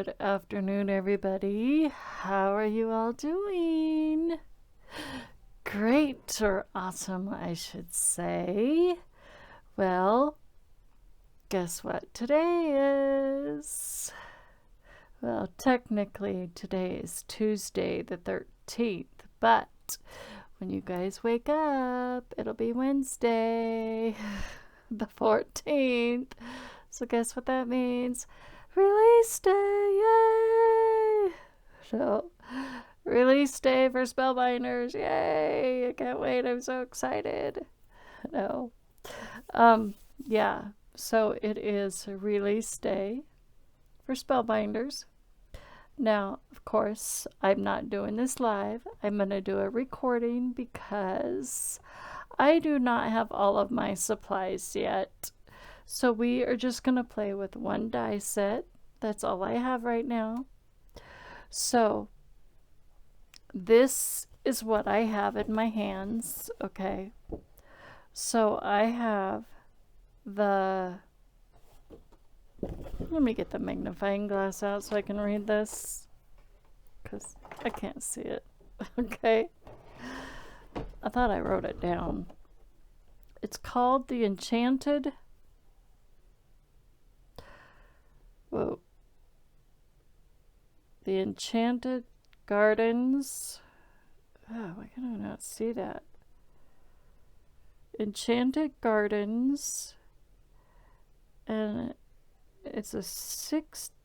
Good afternoon, everybody. How are you all doing? Great or awesome, I should say. Well, guess what today is? Well, technically, today is Tuesday the 13th, but when you guys wake up, it'll be Wednesday the 14th. So, guess what that means? Release day! Yay! So, release day for Spellbinders! Yay! I can't wait. I'm so excited. No. Yeah. So, it is release day for Spellbinders. Now, of course, I'm not doing this live. I'm going to do a recording because I do not have all of my supplies yet. So we are just going to play with one die set. That's all I have right now. So this is what I have in my hands. Okay. So I have the... Let me get the magnifying glass out so I can read this, because I can't see it. Okay. I thought I wrote it down. It's called the Enchanted... Whoa. The Enchanted Gardens. Oh, why can I not see that? Enchanted Gardens. And it's a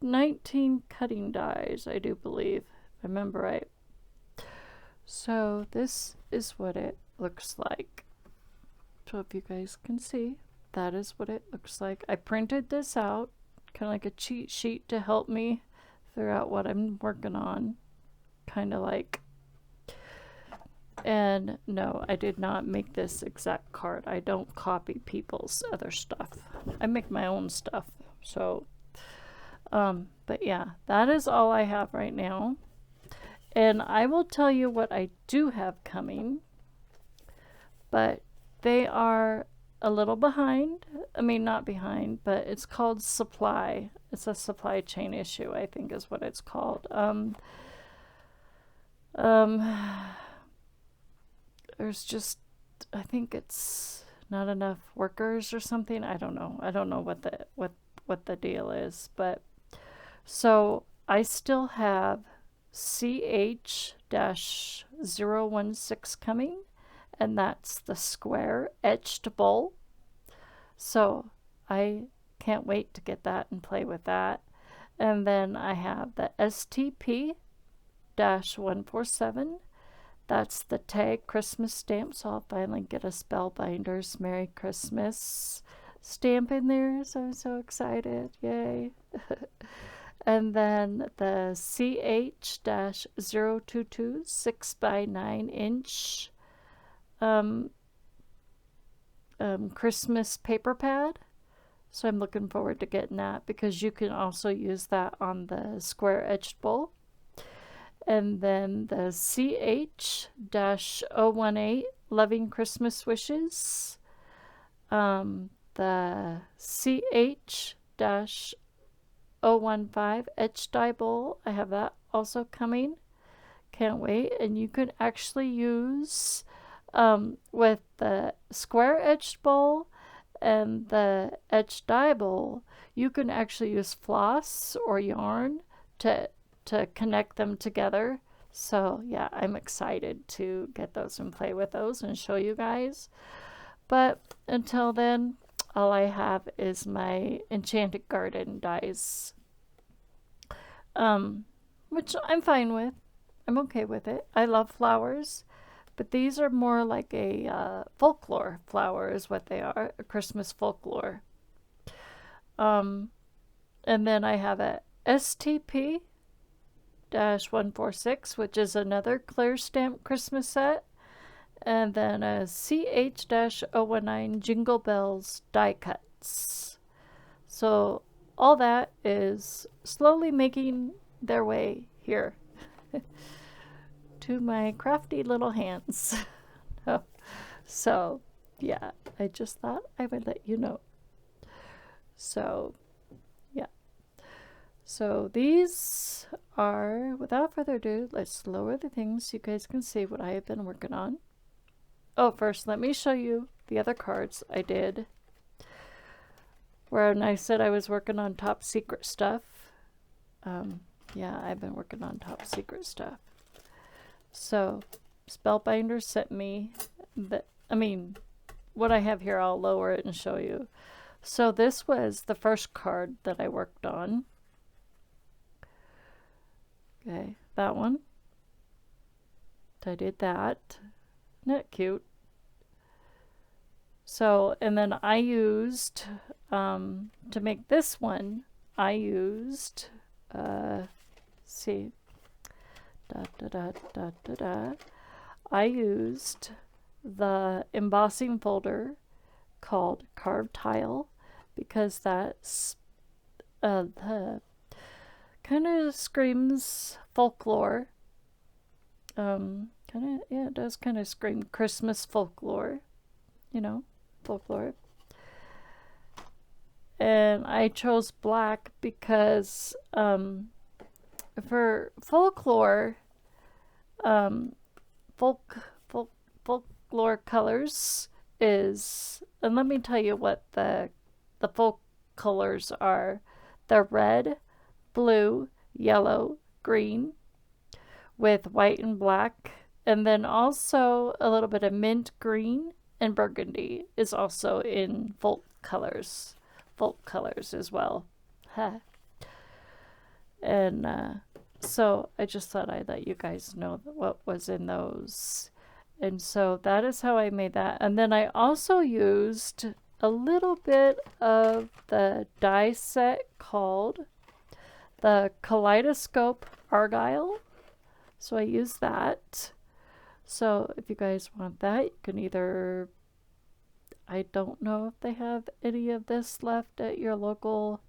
19 cutting dies, I do believe. If I remember right. So this is what it looks like. So if you guys can see, that is what it looks like. I printed this out, kind of like a cheat sheet to help me figure out what I'm working on. Kind of like. And no, I did not make this exact card. I don't copy people's other stuff. I make my own stuff. So, but yeah, that is all I have right now. And I will tell you what I do have coming. But they are a little behind. I mean, not behind, but it's called supply. It's a supply chain issue, I think is what it's called. There's just, I think it's not enough workers or something. I don't know. I don't know what the deal is, but so I still have CH-016 coming, and that's the square etched bowl. So I can't wait to get that and play with that. And then I have the STP-147. That's the tag Christmas stamp, so I'll finally get a Spellbinders Merry Christmas stamp in there, so I'm so excited. Yay. And then the CH-022 6x9 inch Christmas paper pad. So I'm looking forward to getting that, because you can also use that on the square edged bowl. And then the CH-018 Loving Christmas Wishes. The CH-015 Etched Die Bowl. I have that also coming. Can't wait. And you can actually use, with the square edged bowl and the etched die bowl, you can actually use floss or yarn to connect them together. So yeah, I'm excited to get those and play with those and show you guys. But until then, all I have is my Enchanted Garden dies, which I'm fine with. I'm okay with it. I love flowers, but these are more like a folklore flower is what they are, a Christmas folklore. And then I have a STP-146, which is another clear stamp Christmas set, and then a CH-019 Jingle Bells die cuts. So all that is slowly making their way here to my crafty little hands. So yeah, I just thought I would let you know. So yeah. So these are, without further ado, let's lower the things so you guys can see what I have been working on. Oh, first let me show you the other cards I did. Where I said I was working on top secret stuff. Yeah, I've been working on top secret stuff. So, Spellbinders sent me what I have here, I'll lower it and show you. So this was the first card that I worked on. Okay, that one. I did that. Isn't that cute? So, and then I used, to make this one, I used, see, I used the embossing folder called Carved Tile because that's, the kind of screams folklore. It does kind of scream Christmas folklore, you know, folklore. And I chose black because for folklore, folklore colors is, and let me tell you what the folk colors are. They're red, blue, yellow, green, with white and black, and then also a little bit of mint green and burgundy is also in folk colors as well. And so I just thought I'd let you guys know what was in those. And so that is how I made that. And then I also used a little bit of the die set called the Kaleidoscope Argyle. So I used that. So if you guys want that, you can either, I don't know if they have any of this left at your local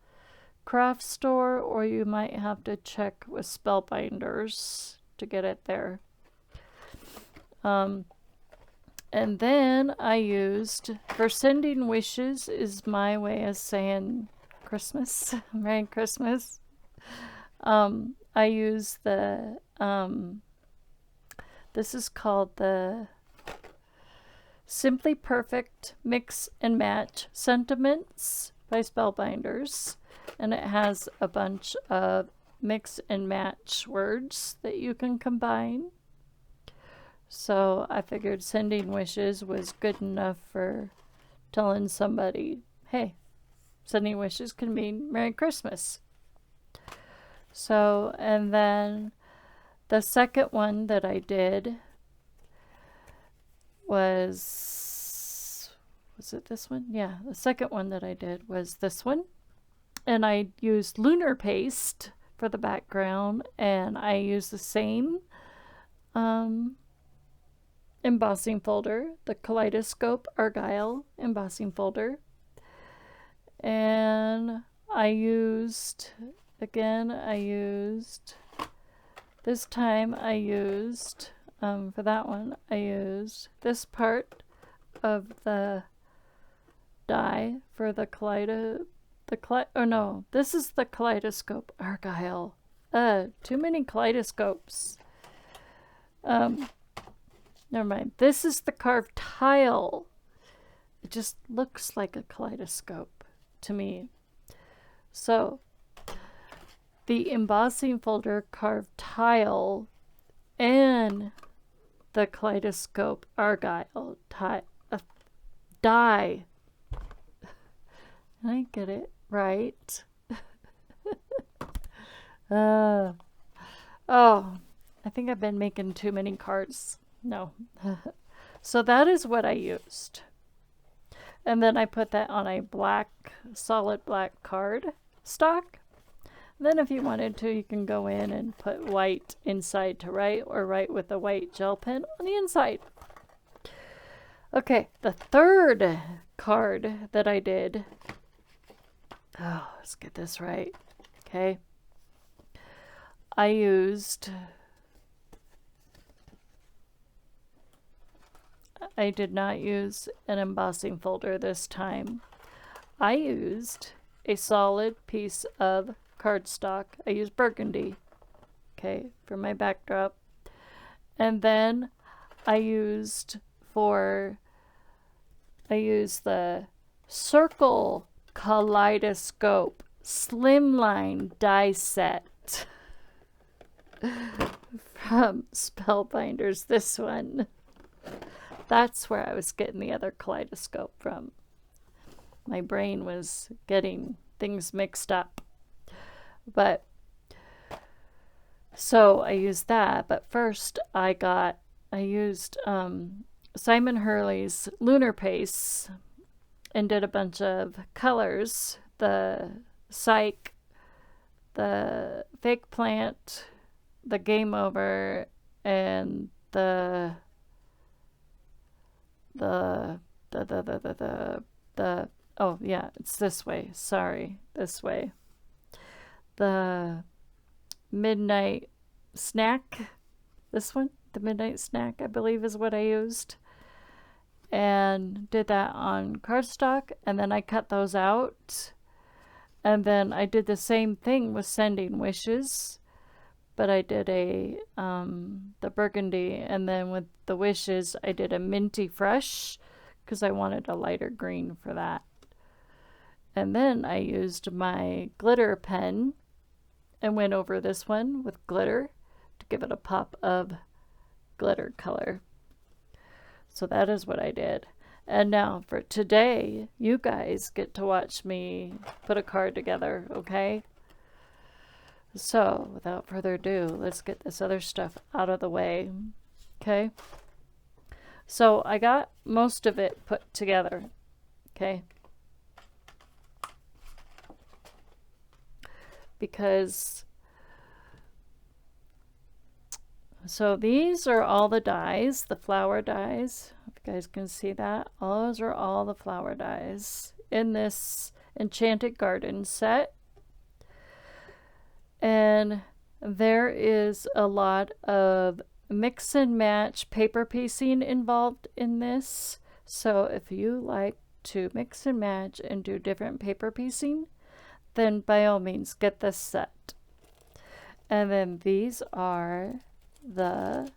craft store, or you might have to check with Spellbinders to get it there. And then I used, for sending wishes is my way of saying Christmas, Merry Christmas. I use the, this is called the Simply Perfect Mix and Match Sentiments by Spellbinders. And it has a bunch of mix and match words that you can combine. So I figured sending wishes was good enough for telling somebody, hey, sending wishes can mean Merry Christmas. So, and then the second one that I did was it this one? Yeah, the second one that I did was this one. And I used lunar paste for the background, and I used the same embossing folder, the Kaleidoscope Argyle embossing folder. And I used, this time I used, for that one, I used this part of the die for the this is the Kaleidoscope Argyle. Too many kaleidoscopes. Never mind. This is the carved tile. It just looks like a kaleidoscope to me. So, the embossing folder Carved Tile and the Kaleidoscope Argyle die. I get it right. Oh, I think I've been making too many cards. No. So that is what I used. And then I put that on a solid black card stock. Then if you wanted to, you can go in and put white inside to write, or write with a white gel pen on the inside. Okay, the third card that I did. Oh, let's get this right. Okay. I did not use an embossing folder this time. I used a solid piece of cardstock. I use burgundy, okay, for my backdrop. And then I used the Circle Kaleidoscope Slimline die set from Spellbinders. This one. That's where I was getting the other kaleidoscope from. My brain was getting things mixed up. But so I used that. But first I used Simon Hurley's Lunar Paste and did a bunch of colors. The Psych, the Fake Plant, the Game Over, and the oh yeah, it's this way. Sorry, this way. The Midnight Snack. This one, the Midnight Snack, I believe is what I used. And did that on cardstock, and then I cut those out. And then I did the same thing with Sending Wishes, but I did the burgundy, and then with the wishes I did a minty fresh because I wanted a lighter green for that. And then I used my glitter pen and went over this one with glitter to give it a pop of glitter color. So that is what I did. And now for today, you guys get to watch me put a card together, okay? So, without further ado, let's get this other stuff out of the way, okay? So, I got most of it put together, okay? Because, so these are all the dies, the flower dies. If you guys can see that, those are all the flower dies in this Enchanted Garden set. And there is a lot of mix and match paper piecing involved in this. So if you like to mix and match and do different paper piecing, then by all means get this set. And then these are the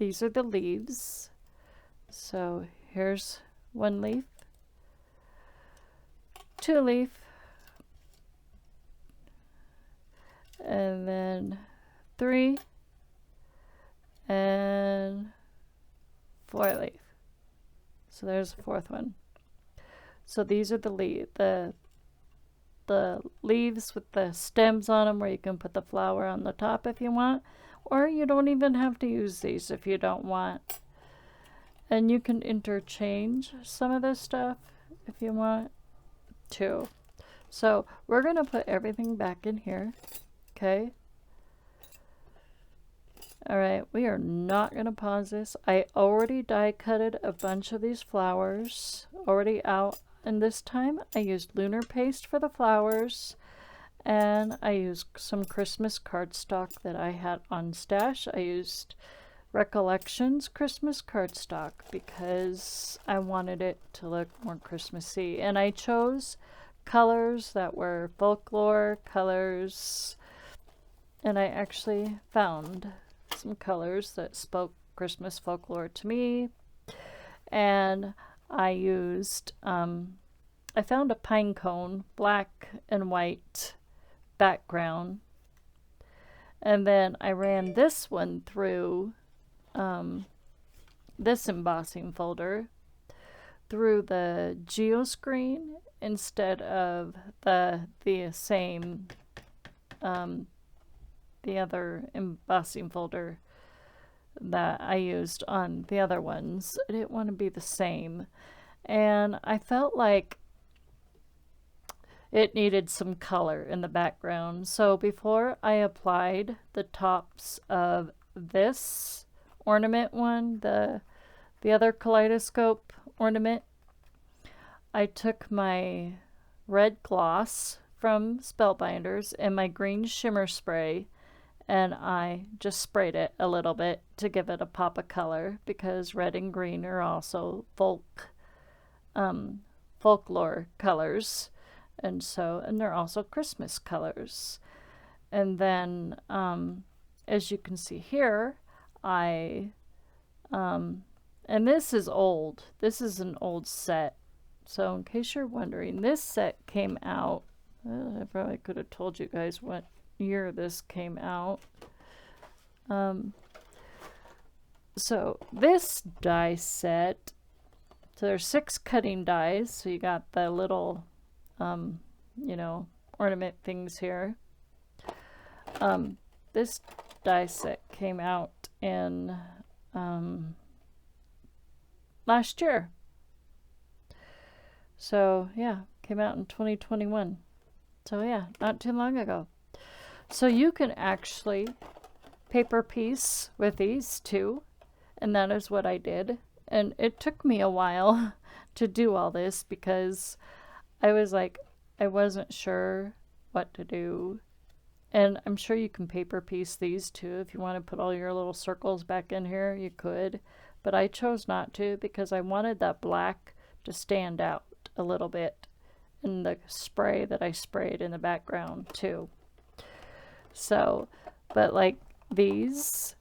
leaves. So here's one leaf, two leaf, and then 3 and 4 leaf. So there's the fourth one. So these are the leaves with the stems on them, where you can put the flower on the top if you want, or you don't even have to use these if you don't want. And you can interchange some of this stuff if you want to. So we're gonna put everything back in here. Okay. All right, we are not going to pause this. I already die cutted a bunch of these flowers already out, and this time I used Lunar Paste for the flowers, and I used some Christmas cardstock that I had on stash. I used Recollections Christmas cardstock because I wanted it to look more Christmassy, and I chose colors that were folklore colors. And I actually found some colors that spoke Christmas folklore to me. And I used, I found a pine cone, black and white background. And then I ran this one through this embossing folder through the geoscreen instead of the same the other embossing folder that I used on the other ones. I didn't want to be the same, and I felt like it needed some color in the background. So before I applied the tops of this ornament one, the other kaleidoscope ornament, I took my red gloss from Spellbinders and my green shimmer spray, and I just sprayed it a little bit to give it a pop of color, because red and green are also folklore colors. And they're also Christmas colors. And then, as you can see here, I, and this is old. This is an old set. So in case you're wondering, this set came out, I probably could have told you guys what year this came out. So this die set, so there's 6 cutting dies. So you got the little, you know, ornament things here. This die set came out in last year. So yeah, came out in 2021. So yeah, not too long ago. So you can actually paper piece with these too, and that is what I did. And it took me a while to do all this because I was like, I wasn't sure what to do. And I'm sure you can paper piece these too. If you want to put all your little circles back in here, you could. But I chose not to because I wanted that black to stand out a little bit in the spray that I sprayed in the background too. So, but like these,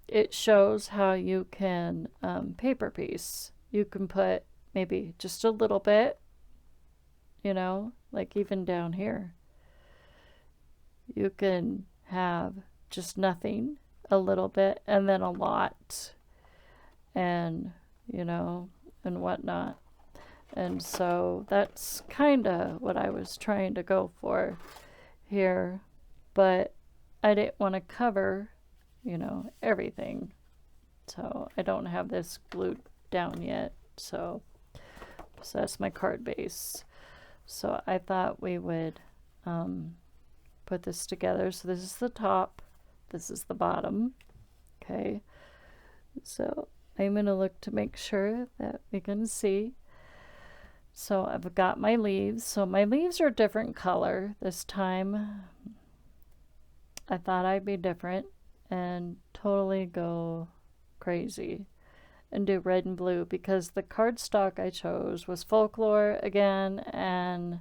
it shows how you can paper piece. You can put maybe just a little bit, you know, like even down here. You can have just nothing, a little bit, and then a lot, and, you know, and whatnot. And so that's kind of what I was trying to go for here, but I didn't want to cover, you know, everything. So I don't have this glued down yet. So that's my card base. So I thought we would put this together. So this is the top, this is the bottom. Okay, so I'm going to look to make sure that we can see. So I've got my leaves. So my leaves are a different color this time. I thought I'd be different and totally go crazy and do red and blue because the cardstock I chose was folklore again, and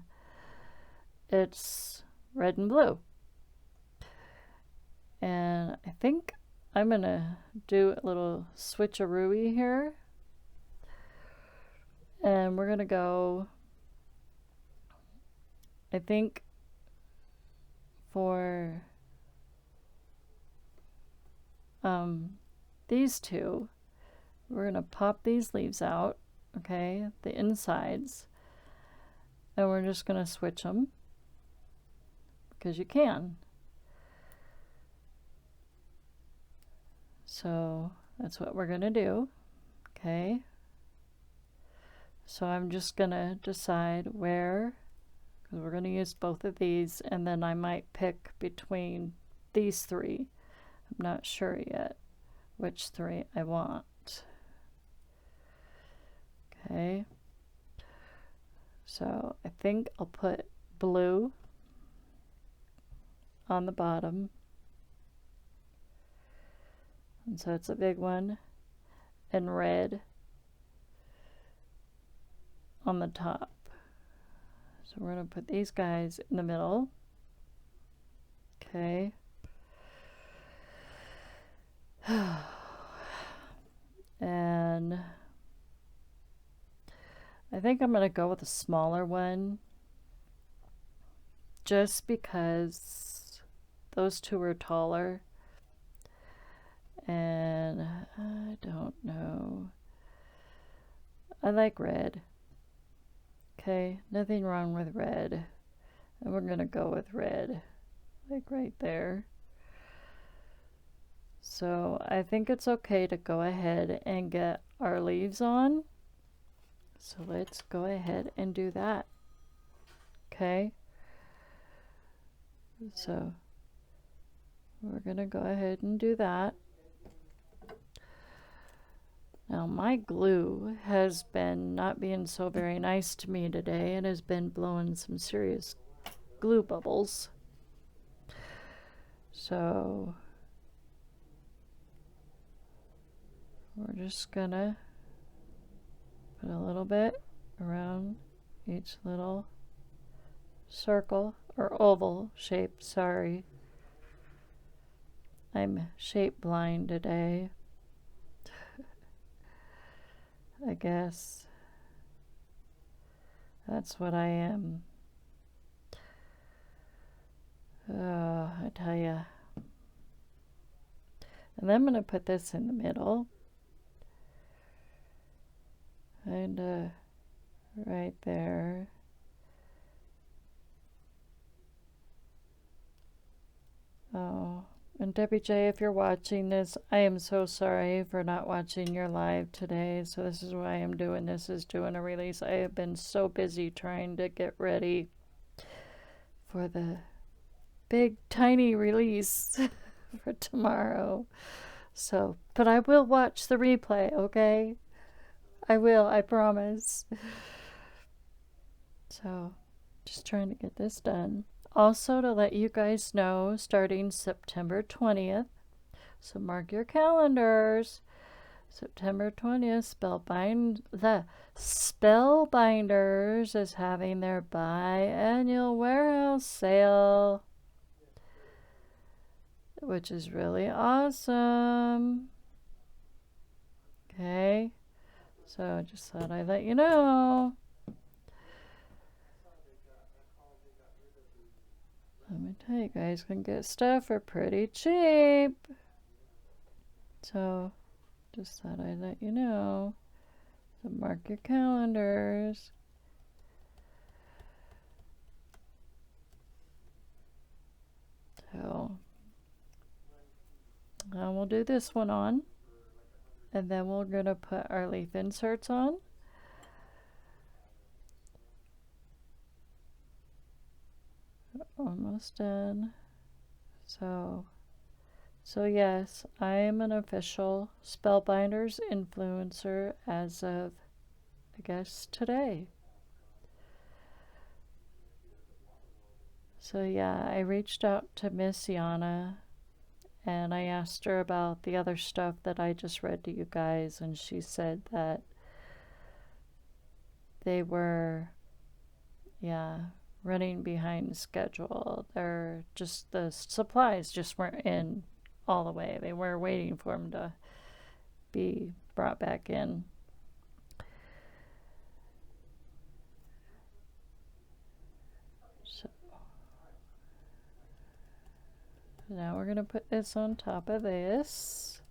it's red and blue. And I think I'm gonna do a little switcheroo here, and we're gonna go, I think for these two, we're gonna pop these leaves out, okay, the insides, and we're just gonna switch them because you can. So that's what we're gonna do, okay? So I'm just gonna decide where, because we're gonna use both of these, and then I might pick between these 3. I'm not sure yet which 3 I want. Okay. So I think I'll put blue on the bottom. And so it's a big one, and red on the top. So we're going to put these guys in the middle. Okay. And I think I'm going to go with a smaller one just because those 2 are taller. And I don't know. I like red. Okay, nothing wrong with red. And we're gonna go with red, like right there. So I think it's okay to go ahead and get our leaves on. So let's go ahead and do that. Okay. So we're gonna go ahead and do that. Now my glue has been not being so very nice to me today and has been blowing some serious glue bubbles. So we're just gonna put a little bit around each little circle or oval shape, sorry. I'm shape blind today, I guess. That's what I am. Oh, I tell ya. And then I'm going to put this in the middle. And right there. Oh, and Debbie J, if you're watching this, I am so sorry for not watching your live today. So this is why I'm doing this, is doing a release. I have been so busy trying to get ready for the big tiny release for tomorrow. So, but I will watch the replay, okay? I will, I promise. So, just trying to get this done. Also, to let you guys know, starting September 20th, so mark your calendars. September 20th, the Spellbinders is having their biannual warehouse sale, which is really awesome. Okay, so I just thought I'd let you know. Let me tell you, guys can get stuff for pretty cheap. So, just thought I'd let you know. So mark your calendars. So, we'll do this one on. And then we're going to put our leaf inserts on. Almost done. So yes, I am an official Spellbinders influencer as of, I guess, today. So yeah, I reached out to Miss Yana and I asked her about the other stuff that I just read to you guys, and she said that they were, yeah, running behind schedule. They're just, the supplies just weren't in all the way. They were waiting for them to be brought back in. So now we're going to put this on top of this.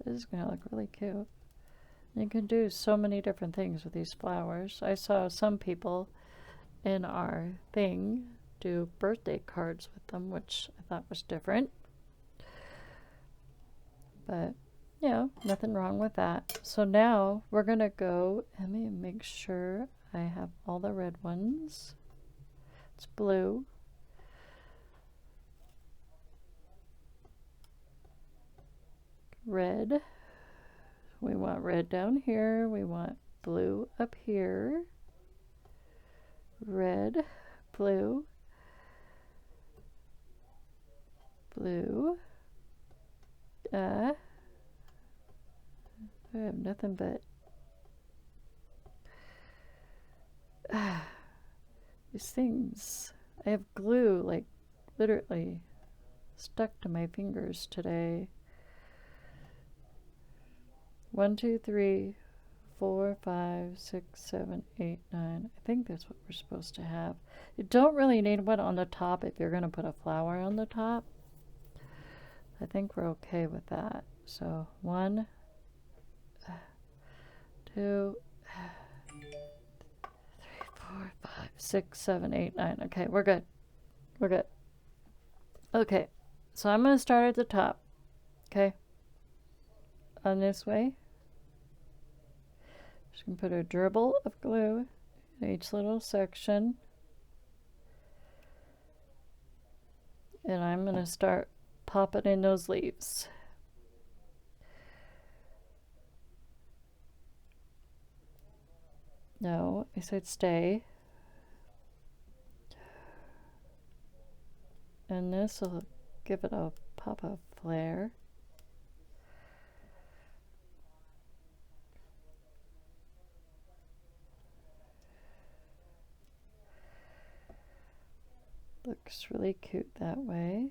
This is going to look really cute. You can do so many different things with these flowers. I saw some people in our thing do birthday cards with them, which I thought was different. But, you know, nothing wrong with that. So now we're going to go, let me make sure I have all the red ones. It's blue. Red. We want red down here. We want blue up here. Red, blue, blue. I have nothing but these things. I have glue, like, literally stuck to my fingers today. 1, 2, 3, 4, 5, 6, 7, 8, 9. I think that's what we're supposed to have. You don't really need one on the top if you're going to put a flower on the top. I think we're okay with that. So 1, 2, 3, 4, 5, 6, 7, 8, 9. Okay, we're good. We're good. Okay, so I'm going to start at the top. Okay. On this way. Just going to put a dribble of glue in each little section. And I'm going to start popping in those leaves. No, I said stay. And this will give it a pop of flare. Looks really cute that way.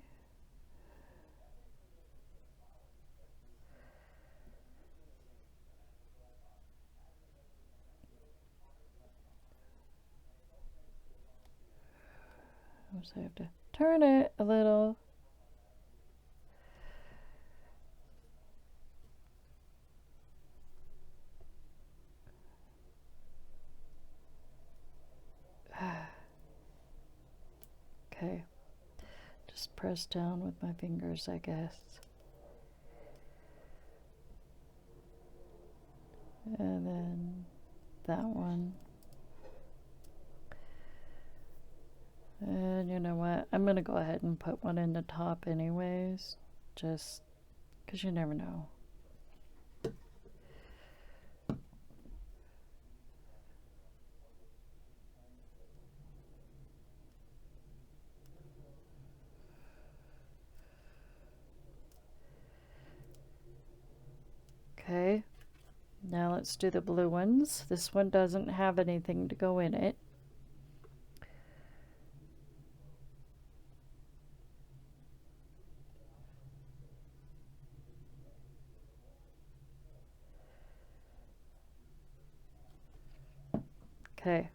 So I have to turn it a little. Okay. Just press down with my fingers, I guess. And then that one. And you know what? I'm going to go ahead and put one in the top anyways, just because you never know. Okay, now let's do the blue ones. This one doesn't have anything to go in it. Okay.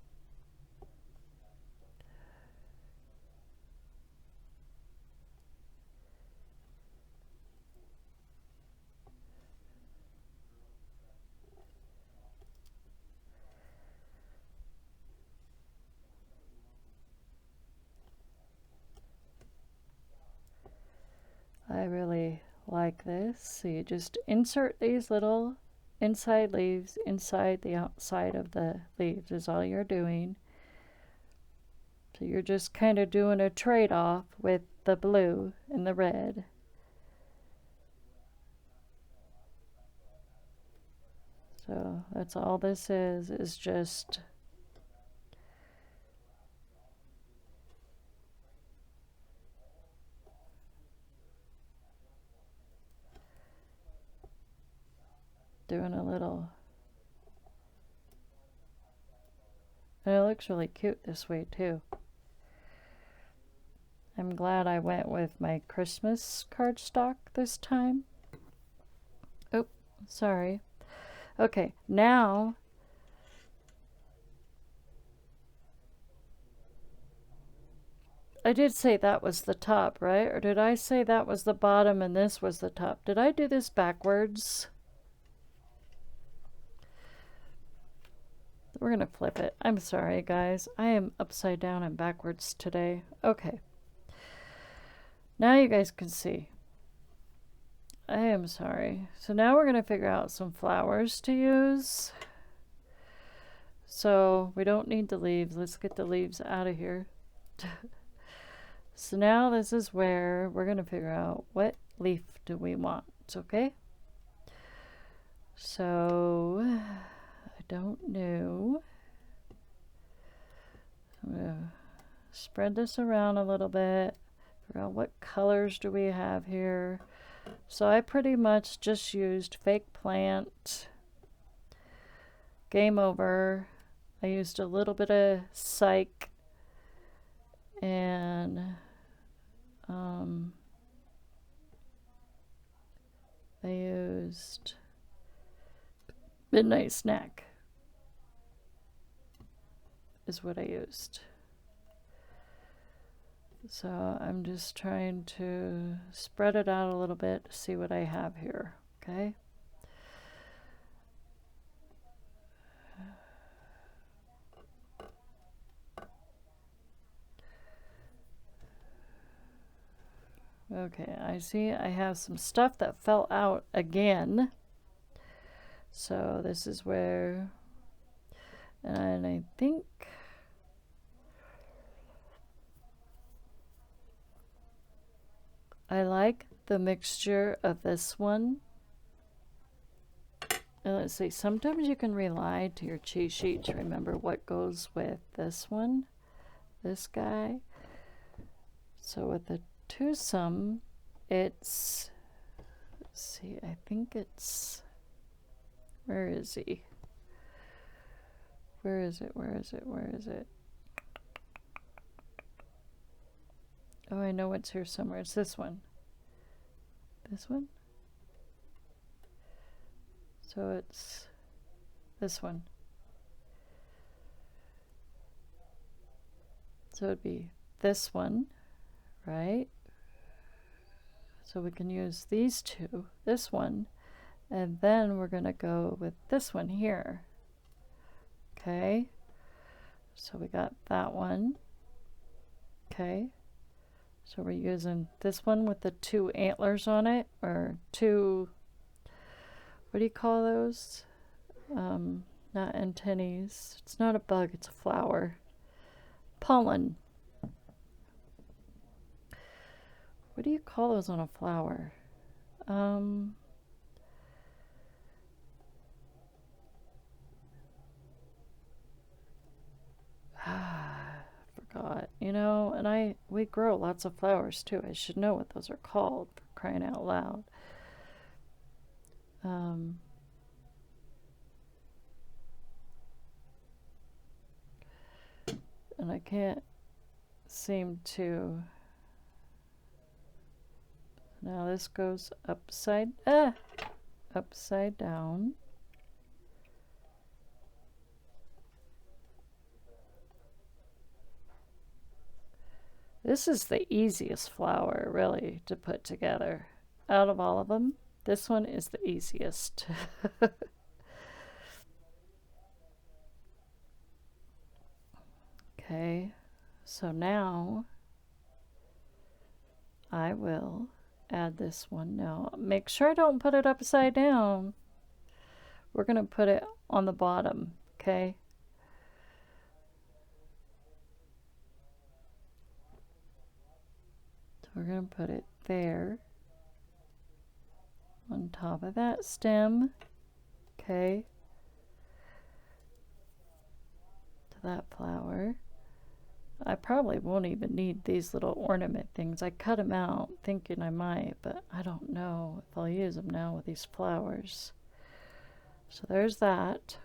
I really like this. So you just insert these little inside leaves inside the outside of the leaves is all you're doing. So you're just kind of doing a trade-off with the blue and the red. So that's all this is just doing a little. And it looks really cute this way too. I'm glad I went with my Christmas cardstock this time. Oh, sorry. Okay, now I did say that was the top, right? Or did I say that was the bottom and this was the top? Did I do this backwards? We're gonna flip it. I'm sorry, guys. I am upside down and backwards today. Okay. Now you guys can see. I am sorry. So now we're gonna figure out some flowers to use. So we don't need the leaves. Let's get the leaves out of here. So now this is where we're going to figure out what leaf do we want, okay? So I don't know. I'm going to spread this around a little bit. Figure out what colors do we have here. So I pretty much just used fake plant. Game over. I used a little bit of psych and I used Midnight Snack is what I used. So I'm just trying to spread it out a little bit to see what I have here, okay? Okay, I see I have some stuff that fell out again. So this is where, and I think I like the mixture of this one. And let's see, sometimes you can rely to your cheat sheet to remember what goes with this one, this guy. So with the twosome, it's, let's see, I think it's, where is he? Where is it? Where is it? Where is it? Oh, I know it's here somewhere. It's this one. This one? So it's this one. So it'd be this one, right? So we can use these two, this one, and then we're going to go with this one here. Okay, so we got that one. Okay, so we're using this one with the two antlers on it, or two, what do you call those? Not antennae. It's not a bug, it's a flower. Pollen. What do you call those on a flower? Forgot. You know, and we grow lots of flowers too. I should know what those are called, for crying out loud. And I can't seem to. Now this goes upside down. This is the easiest flower, really, to put together. Out of all of them, this one is the easiest. Okay, so now I will add this one. Now, make sure I don't put it upside down. We're going to put it on the bottom, okay? So we're going to put it there on top of that stem, okay? To that flower. I probably won't even need these little ornament things. I cut them out thinking I might, but I don't know if I'll use them now with these flowers. So there's that.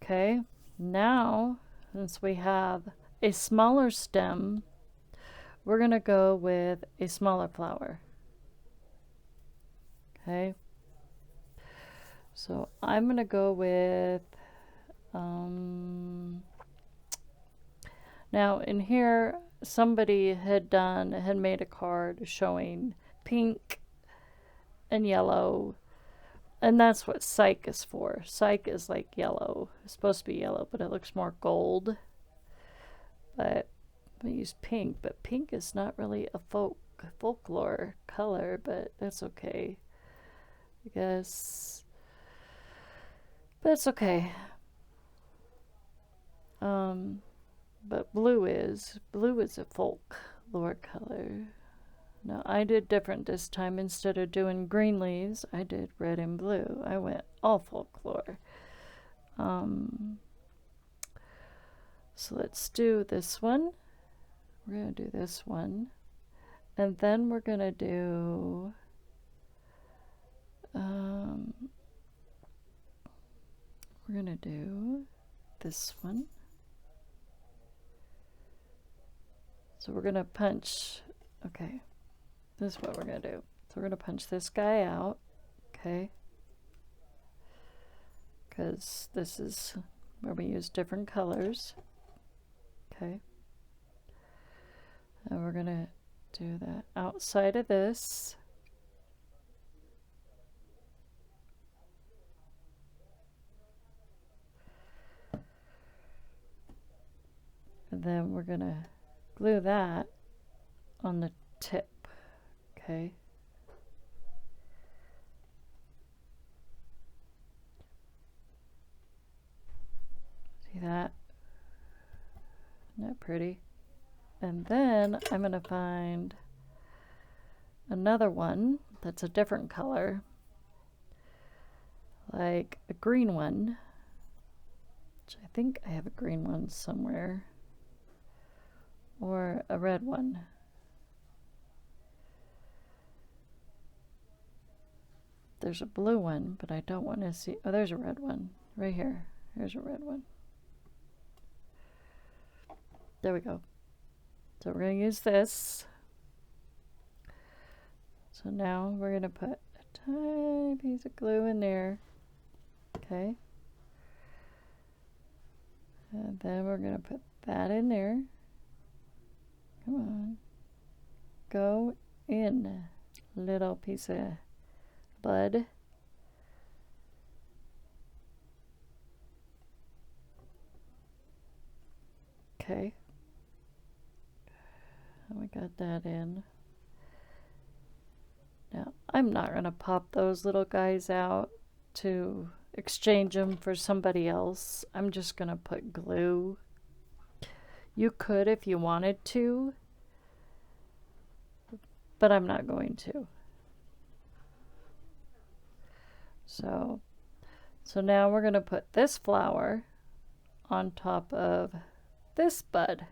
Okay, now since we have a smaller stem, we're going to go with a smaller flower. Okay. So I'm going to go with, now in here, somebody had made a card showing pink and yellow, and that's what Psych is for. Psych is like yellow. It's supposed to be yellow, but it looks more gold. But I use pink, but pink is not really a folklore color, but that's okay, I guess. But it's okay. But blue is a folklore color. Now I did different this time. Instead of doing green leaves, I did red and blue. I went all folklore. So let's do this one. We're gonna do this one, and then we're gonna do we're gonna do this one. So we're gonna punch, okay, this is what we're gonna do. So we're gonna punch this guy out, okay, because this is where we use different colors, okay, and we're gonna do that outside of this. And then we're going to glue that on the tip, okay? See that? Isn't that pretty? And then I'm going to find another one that's a different color, like a green one, which I think I have a green one somewhere. Or a red one. There's a blue one, but I don't want to see. Oh, there's a red one right here. Here's a red one. There we go. So we're going to use this. So now we're going to put a tiny piece of glue in there. Okay. And then we're going to put that in there. Come on. Go in. Little piece of bud. Okay. And we got that in. Now, I'm not going to pop those little guys out to exchange them for somebody else. I'm just going to put glue. You could if you wanted to, but I'm not going to. So now we're going to put this flower on top of this bud.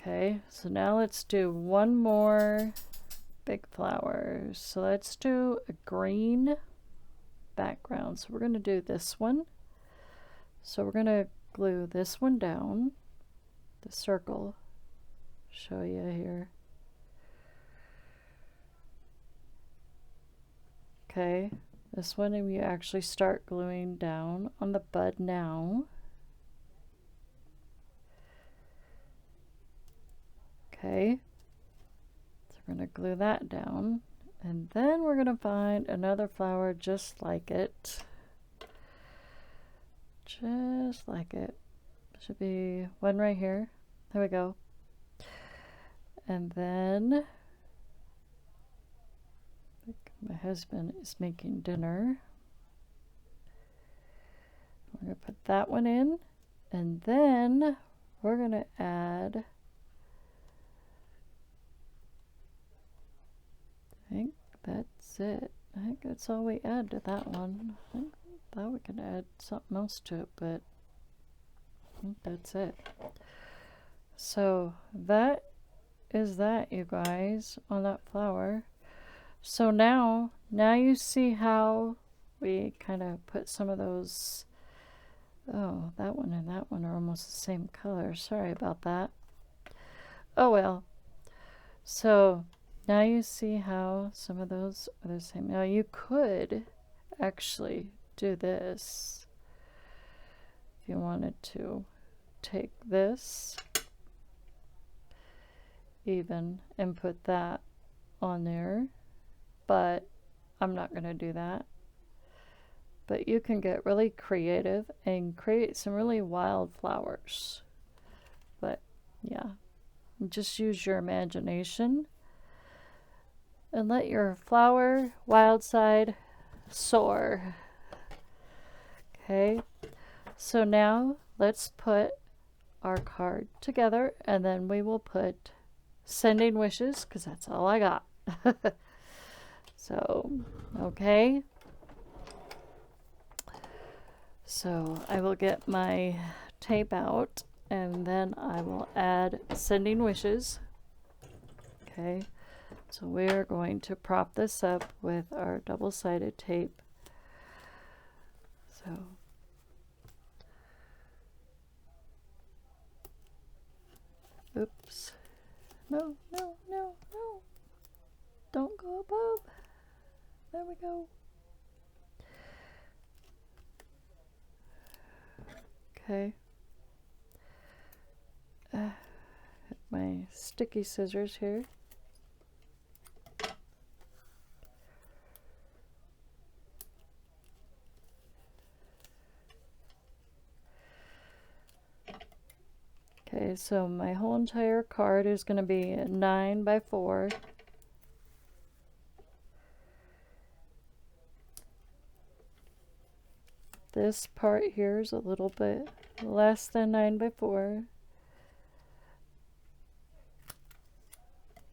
Okay, so now let's do one more big flower. So let's do a green background. So we're going to do this one. So we're going to glue this one down, the circle. Show you here. Okay, this one and you actually start gluing down on the bud now. Okay, so we're going to glue that down, and then we're going to find another flower just like it. Just like it. Should be one right here. There we go. And then my husband is making dinner. We're going to put that one in, and then we're going to add, I think that's it. I think that's all we add to that one. I thought we could add something else to it, but I think that's it. So that is that, you guys, on that flower. So now you see how we kind of put some of those, oh, that one and that one are almost the same color. Sorry about that. Oh well. So now you see how some of those are the same. Now you could actually do this if you wanted to. Take this even and put that on there, but I'm not going to do that. But you can get really creative and create some really wild flowers. But yeah, just use your imagination and let your flower wild side soar. Okay, so now let's put our card together, and then we will put sending wishes, because that's all I got. So, okay. So I will get my tape out, and then I will add sending wishes. Okay, so we're going to prop this up with our double-sided tape. So oops. No, no, no, no. Don't go above. There we go. Okay. My sticky scissors here. Okay, so my whole entire card is going to be 9 by 4. This part here is a little bit less than 9 by 4.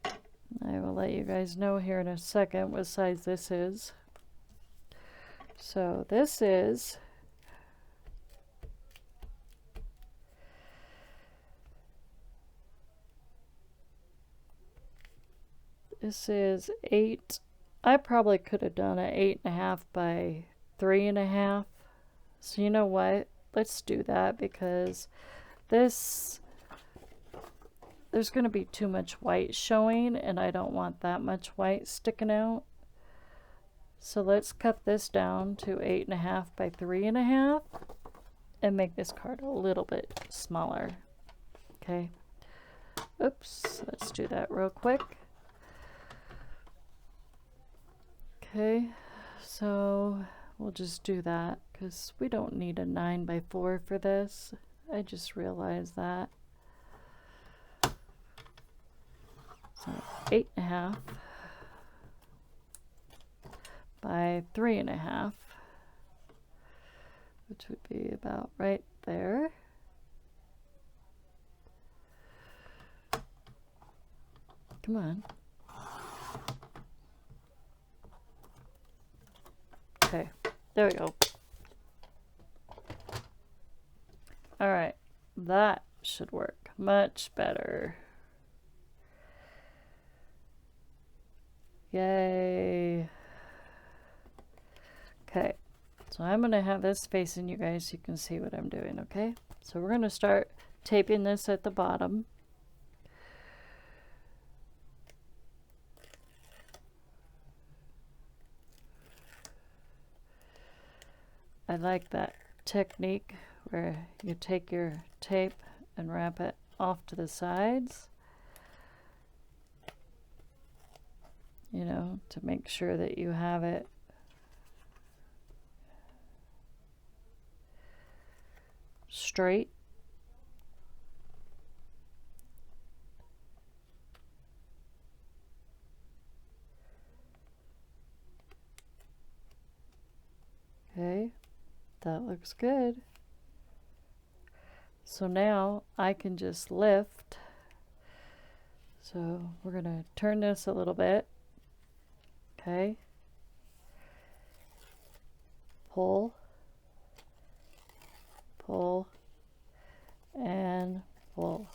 I will let you guys know here in a second what size this is. So this is This is 8. I probably could have done an 8.5 by 3.5. So you know what? Let's do that because there's going to be too much white showing and I don't want that much white sticking out. So let's cut this down to 8.5 by 3.5 and make this card a little bit smaller. Okay. Oops, let's do that real quick. Okay, so we'll just do that because we don't need a 9 by 4 for this. I just realized that. So 8.5 by 3.5, which would be about right there. Come on. Okay, there we go. All right, that should work much better. Yay. Okay, so I'm going to have this facing you guys so you can see what I'm doing, okay? So we're going to start taping this at the bottom. I like that technique where you take your tape and wrap it off to the sides, you know, to make sure that you have it straight. Okay, that looks good. So now I can just lift. So we're going to turn this a little bit. Okay. Pull, pull, and pull.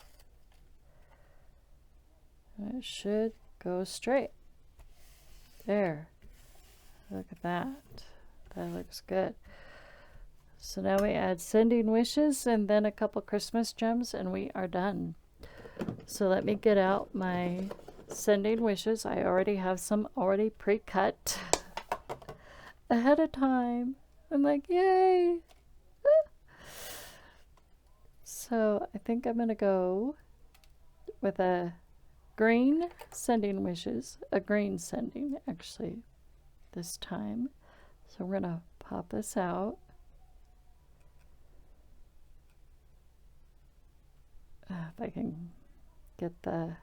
And it should go straight. There. Look at that. That looks good. So now we add sending wishes and then a couple Christmas gems and we are done. So let me get out my sending wishes. I already have some already pre-cut ahead of time. I'm like, yay! So I think I'm going to go with a green sending wishes, a green sending actually this time. So we're going to pop this out. If I can get the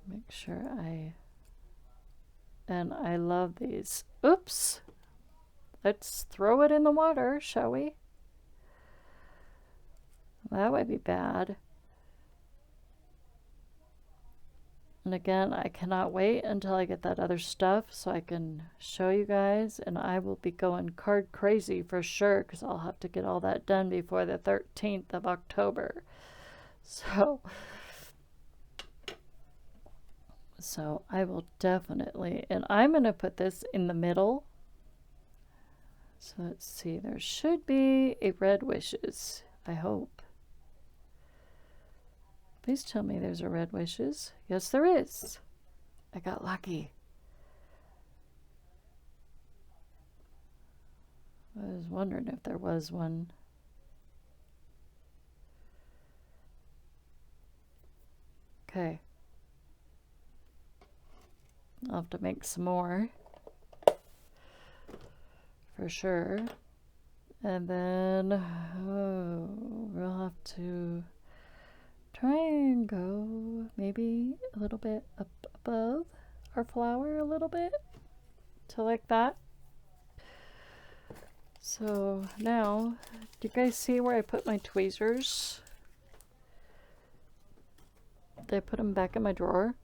make sure and I love these. Oops. Let's throw it in the water, shall we? That would be bad. And again, I cannot wait until I get that other stuff so I can show you guys. And I will be going card crazy for sure because I'll have to get all that done before the 13th of October. So I will definitely, and I'm going to put this in the middle. So let's see, there should be a red wishes, I hope. Please tell me there's a red wishes. Yes, there is. I got lucky. I was wondering if there was one. Okay. I'll have to make some more. For sure. And then we'll have to try and go maybe a little bit up above our flower a little bit to like that. So now, do you guys see where I put my tweezers? Did I put them back in my drawer?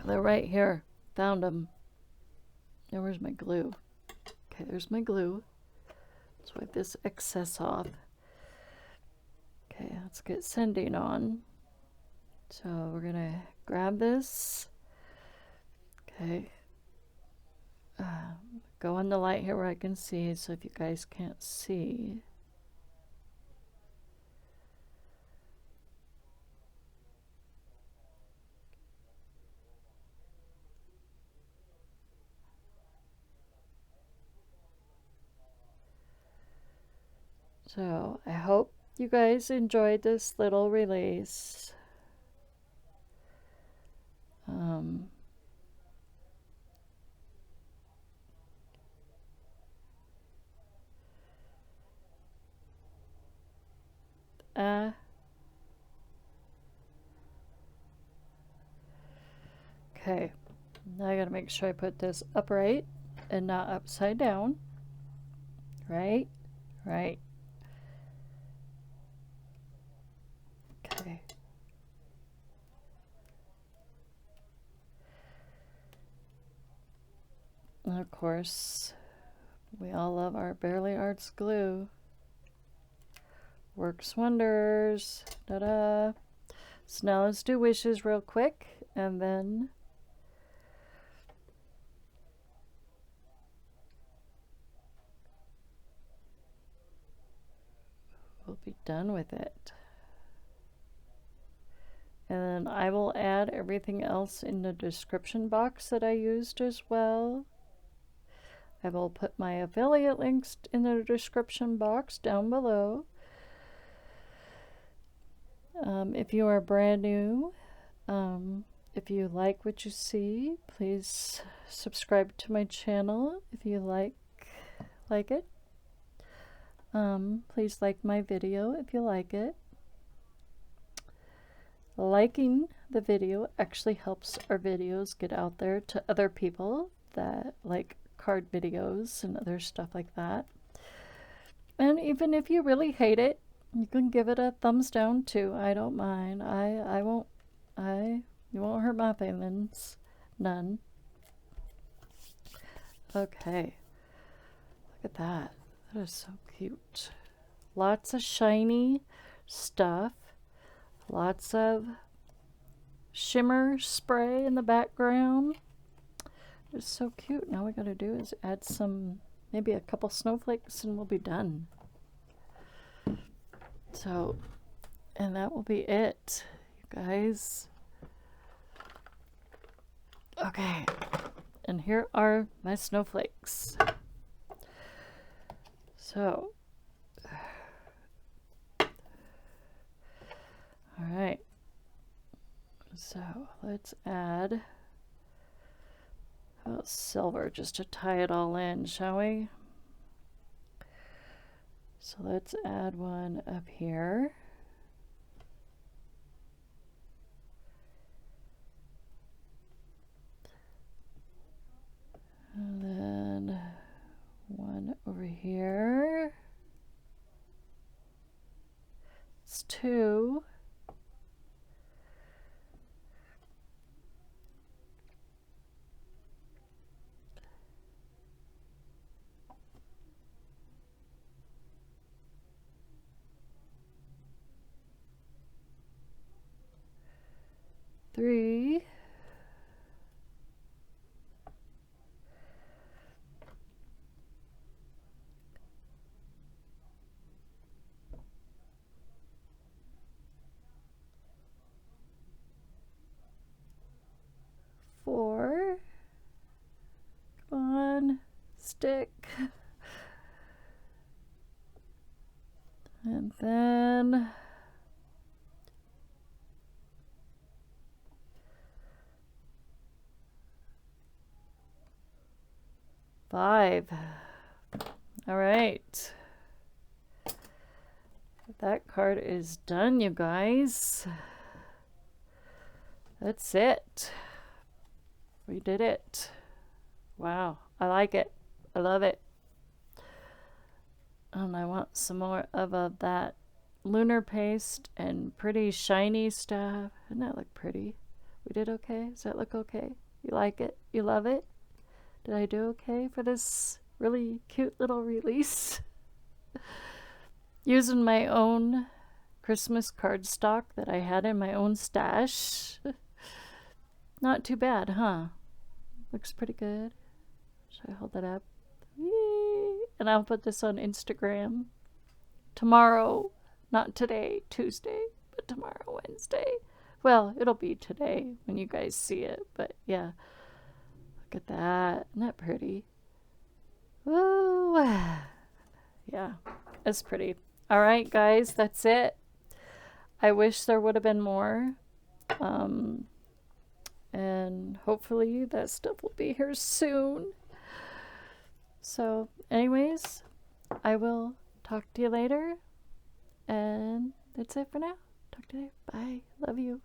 They're right here. Found them. Now where's my glue? Okay, there's my glue. Let's wipe this excess off. Okay, let's get sending on. So we're gonna grab this. Okay. Go in the light here where I can see, so if you guys can't see. So I hope you guys enjoyed this little release. Okay, now I gotta make sure I put this upright and not upside down. Right? Right. Okay. And of course, we all love our Barely Arts glue. Works wonders. Ta-da! So now let's do wishes real quick, and then we'll be done with it. And then I will add everything else in the description box that I used as well. I will put my affiliate links in the description box down below. If you are brand new, if you like what you see, please subscribe to my channel if you like it. Please like my video if you like it. Liking the video actually helps our videos get out there to other people that like card videos and other stuff like that. And even if you really hate it, you can give it a thumbs down too. I don't mind. You won't hurt my feelings. None. Okay. Look at that. That is so cute. Lots of shiny stuff. Lots of shimmer spray in the background. It's so cute. Now we gotta do is add maybe a couple snowflakes and we'll be done. So, and that will be it, you guys. Okay, and here are my snowflakes. So, all right. So let's add silver just to tie it all in, shall we? So let's add one up here. And then one over here. It's two. Three. Four. Come on, stick. And then five. All right. That card is done, you guys. That's it. We did it. Wow, I like it. I love it. And I want some more of that lunar paste and pretty shiny stuff. Doesn't that look pretty? We did okay? Does that look okay? You like it? You love it? Did I do okay for this really cute little release? Using my own Christmas cardstock that I had in my own stash. Not too bad, huh? Looks pretty good. Should I hold that up? Whee! And I'll put this on Instagram tomorrow. Not today, Tuesday, but tomorrow, Wednesday. Well, it'll be today when you guys see it, but yeah. Look at that. Isn't that pretty? Woo! Yeah, it's pretty. All right, guys, that's it. I wish there would have been more. And hopefully that stuff will be here soon. So, anyways, I will talk to you later. And that's it for now. Talk to you later. Bye. Love you.